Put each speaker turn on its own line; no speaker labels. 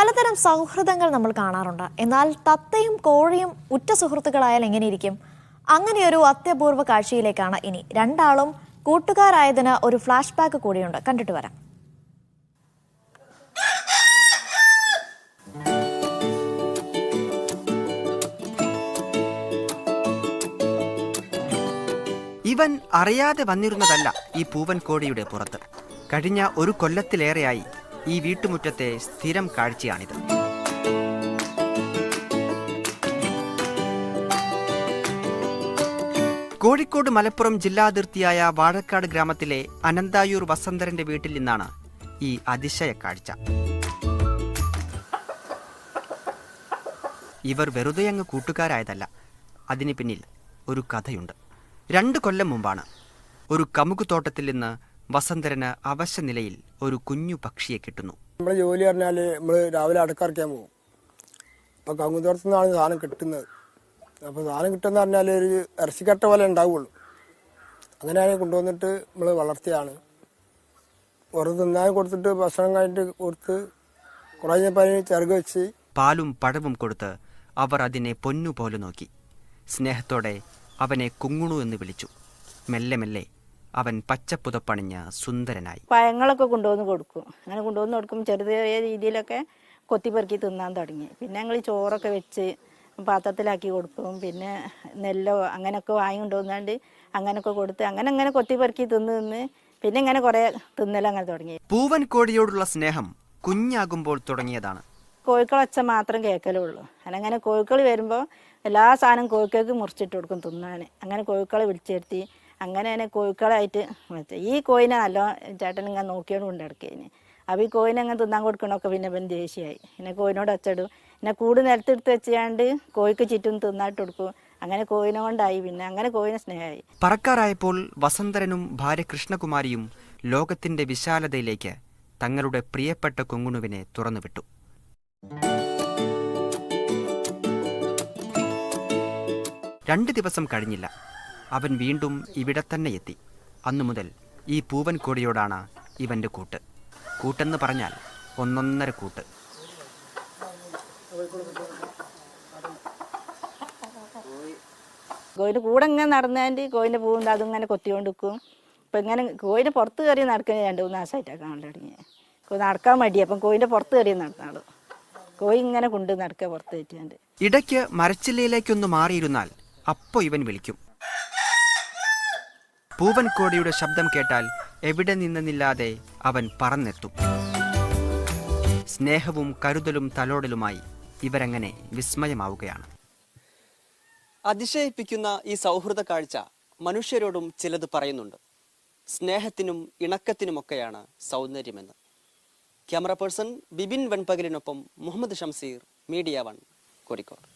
പലതരം സൗഹൃദങ്ങൾ നമ്മൾ കാണാറുണ്ട്. എന്നാൽ തത്തയും കോഴിയും ഉറ്റ സുഹൃത്തുക്കളായാൽ എങ്ങനെയിരിക്കും? അങ്ങനെയൊരു അത്യപൂർവ കാഴ്ചയിലേക്കാണ് ഇനി. രണ്ടാളും കൂട്ടുകാരായതിന് ഒരു ഫ്ലാഷ് ബാക്ക് കൂടിയുണ്ട്. കണ്ടിട്ട് വരാം.
ഇവൻ അറിയാതെ വന്നിരുന്നതല്ല ഈ പൂവൻ കോഴിയുടെ പുറത്ത്. കഴിഞ്ഞ ഒരു കൊല്ലത്തിലേറെയായി ഈ വീട്ടുമുറ്റത്തെ സ്ഥിരം കാഴ്ചയാണിത്. കോഴിക്കോട് മലപ്പുറം ജില്ലാതിർത്തിയായ വാഴക്കാട് ഗ്രാമത്തിലെ അനന്തായൂർ വസന്തരന്റെ വീട്ടിൽ നിന്നാണ് ഈ അതിശയ കാഴ്ച. ഇവർ വെറുതെ അങ്ങ് കൂട്ടുകാരായതല്ല. അതിന് പിന്നിൽ ഒരു കഥയുണ്ട്. 2 കൊല്ലം മുമ്പാണ് ഒരു കമുകുതോട്ടത്തിൽ നിന്ന് വസന്തരന് അവശ നിലയിൽ ഒരു കുഞ്ഞു പക്ഷിയെ കിട്ടുന്നു.
നമ്മുടെ ജോലി പറഞ്ഞാൽ നമ്മൾ രാവിലെ അടക്കറക്കാൻ പോകും. അപ്പോൾ കമുകുതോട്ടത്തിൽ നിന്നാണ് സാധനം കിട്ടുന്നത്. അപ്പോൾ സാധനം കിട്ടുമെന്ന് പറഞ്ഞാൽ ഒരു ഇറച്ചിക്കട്ട പോലെ ഉണ്ടാവുള്ളൂ. അങ്ങനെയാണ് കൊണ്ടുവന്നിട്ട് നമ്മൾ വളർത്തിയാണ്. വെറുതെ തിന്നാൻ കൊടുത്തിട്ട് ഭക്ഷണം കഴിഞ്ഞിട്ട് കൊടുത്ത് കുറേ കഴിഞ്ഞപ്പോൾ ചെറുക് വെച്ച്
പാലും പഴവും കൊടുത്ത് അവർ അതിനെ പൊന്നുപോലെ നോക്കി. സ്നേഹത്തോടെ അവനെ കുങ്ങുണു എന്ന് വിളിച്ചു. മെല്ലെ മെല്ലെ അവൻ പച്ചപ്പുതപ്പണിഞ്ഞ സുന്ദരനായി.
പഴങ്ങളൊക്കെ കൊണ്ടുവന്ന് കൊടുക്കും. അങ്ങനെ കൊണ്ടുവന്ന് കൊടുക്കുമ്പോൾ ചെറിയ രീതിയിലൊക്കെ കൊത്തിപ്പെറുക്കി തിന്നാൻ തുടങ്ങി. പിന്നെ ഞങ്ങൾ ചോറൊക്കെ വെച്ച് പാത്രത്തിലാക്കി കൊടുക്കും. പിന്നെ നെല്ലോ അങ്ങനെയൊക്കെ വാങ്ങി കൊണ്ടുവന്നാണ്ട് അങ്ങനെയൊക്കെ കൊടുത്ത് അങ്ങനെ കൊത്തിപ്പെറുക്കി തിന്ന് പിന്നെ ഇങ്ങനെ കുറേ തിന്നലങ്ങനെ തുടങ്ങി.
പൂവൻ കോഴിയോടുള്ള സ്നേഹം കുഞ്ഞാകുമ്പോൾ തുടങ്ങിയതാണ്.
കോഴിക്കളൊച്ച മാത്രം കേൾക്കലുള്ളൂ. അങ്ങനെ കോഴിക്കൾ വരുമ്പോൾ എല്ലാ സാധനം കോഴിക്കൾക്ക് മുറിച്ചിട്ട് കൊടുക്കും തിന്നാൻ. അങ്ങനെ കോഴിക്കളെ വിളിച്ചിരുത്തി അങ്ങനെ കോഴിക്കളായിട്ട് വെച്ചാൽ ഈ കോഴിനെ നല്ല ചേട്ടൻ ഇങ്ങനെ നോക്കിയോണ്ട് കൊണ്ടിടക്കേന്. അപ്പോൾ ഈ കോഴിനെ അങ്ങനെ തിന്നാൻ കൊടുക്കണമൊക്കെ പിന്നെ ദേഷ്യമായി. പിന്നെ കോഴിനോട് ഒച്ചടും. പിന്നെ കൂട് നിലത്തെടുത്ത് വെച്ചാണ്ട് കോഴിക്ക് ചുറ്റും തിന്നായിട്ട് കൊടുക്കും. അങ്ങനെ കോഴിനെ കൊണ്ടായി. പിന്നെ അങ്ങനെ കോഴിനെ സ്നേഹമായി.
പറക്കാറായപ്പോൾ വസന്തരനും ഭാര്യ കൃഷ്ണകുമാരിയും ലോകത്തിന്റെ വിശാലതയിലേക്ക് തങ്ങളുടെ പ്രിയപ്പെട്ട കുങ്ങുണുവിനെ തുറന്നുവിട്ടു. രണ്ട് ദിവസം കഴിഞ്ഞില്ല, അവൻ വീണ്ടും ഇവിടെ തന്നെ എത്തി. അന്നു മുതൽ ഈ പൂവൻ കോഴിയോടാണ് ഇവന്റെ കൂട്ട്. കൂട്ടെന്ന് പറഞ്ഞാൽ ഒന്നൊന്നര കൂട്ട്.
കോഴിൻ്റെ കൂടെ ഇങ്ങനെ നടന്നതിൻ്റെ കോഴിൻ്റെ പൂവിൻ്റെ അതിങ്ങനെ കൊത്തിക്കൊണ്ട് നിൽക്കും. അപ്പം ഇങ്ങനെ കോഴിൻ്റെ പുറത്ത് കയറി നടക്കുന്നത് 2-3 മാസമായിട്ടാണ് കാണാൻ തുടങ്ങിയത്. നടക്കാൻ മടി. അപ്പം കോഴിൻ്റെ പുറത്ത് കയറി നടന്നാളൂ. കോഴി ഇങ്ങനെ കൊണ്ട് നടക്കുക പുറത്ത് കയറ്റിയാണ്ട്.
ഇടയ്ക്ക് മരച്ചില്ലയിലേക്കൊന്ന് മാറിയിരുന്നാൽ അപ്പോ ഇവൻ വിളിക്കും. പൂവൻ കോഴിയുടെ ശബ്ദം കേട്ടാൽ എവിടെ നിന്നെന്നില്ലാതെ അവൻ പറന്നെത്തും. സ്നേഹവും കരുതലും തലോടലുമായി ഇവരങ്ങനെ വിസ്മയമാവുകയാണ്.
അതിശയിപ്പിക്കുന്ന ഈ സൗഹൃദ കാഴ്ച മനുഷ്യരോടും ചിലത് പറയുന്നുണ്ട്. സ്നേഹത്തിനും ഇണക്കത്തിനുമൊക്കെയാണ് സൗന്ദര്യമെന്ന്. ക്യാമറ പേഴ്സൺ ബിബിൻ വെൺപകലിനൊപ്പം മുഹമ്മദ് ഷംസീർ, മീഡിയ 1, കോഴിക്കോട്.